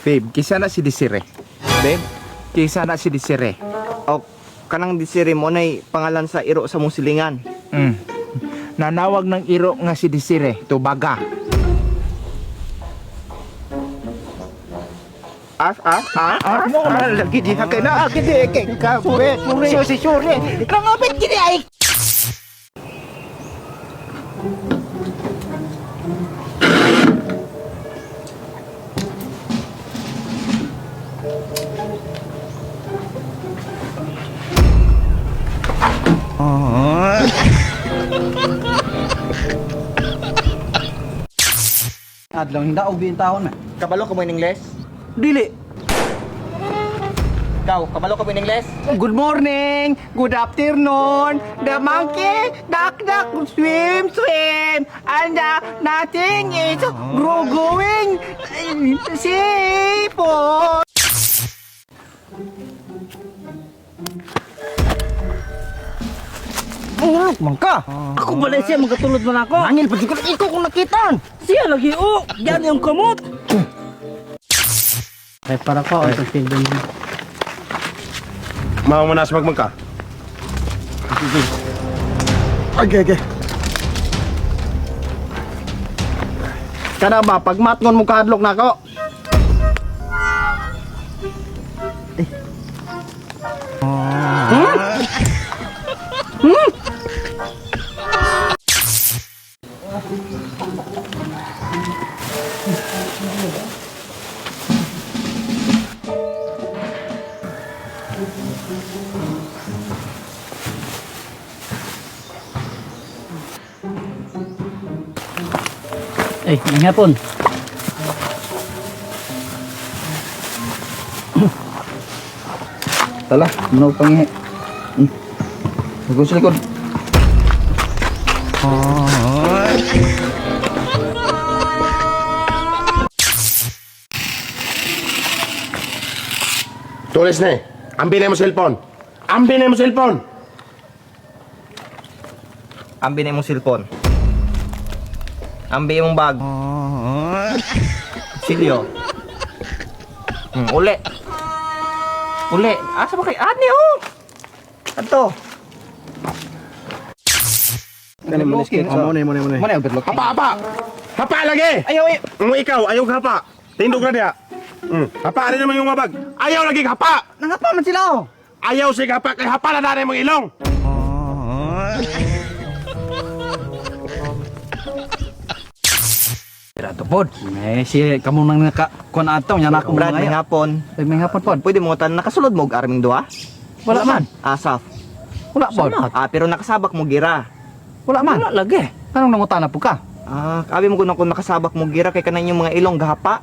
Babe, kisa na si Desire. Babe, Kisa na si Desire. o kanang Desire mo nay pangalan sa iro sa musilingan. Nanawag ng iro nga si Desire, tubaga. Mo na lagi di kay na gidi kay ka sure. Nangapit gidi ay. Adlaw hindi og bintahon na. Kabalo ka mo in English? Dili. Ikaw, kabalo ka mo in English? Good morning, good afternoon. The monkey duck duck swim swim and nothing is going sipon. Ay, mangka. Ako balay siya magatulod man ako. Nangil pa jud ko ikaw kung nakitan. Siya lagi o. Yan yung kamot. Ay para ko ang pagtindon. Mau mo na sa magmagka. Okay. Kada ba pag matngon mo kahadlok na ako. May hapon. Tala, manaw pangihi. Huwag sa likod. Tulis na eh. Ambil na mo cellphone. Ambil na mo cellphone. Ambi na imong cellphone. Ambi imong bag. Silyo. Uli. Asa ba kay ani oh? Ato. Kani mo skin. Mo na. Mo na ugat lok. Hapa lagi. Ayaw. Ikaw, ayaw hapa. Tindog na dia. Hapa rin naman yung mabag. Ayaw lagi hapa. Nangapa man sila oh. Ayaw si hapa kay hapa na nanay mong ilong. Pirato pod. May si kamo nang naka kon ataw nya nako Brad, may mga. hapon. May hapon pod. Pwede mo tan nakasulod mo og arming duha? Wala man. Asaf. Wala pod. Pero nakasabak mo gira. Wala man. Wala lagi. Kanang nangutana po ka? Abi mo kuno kung nakasabak mo gira kay kanan yung mga ilong gahapa.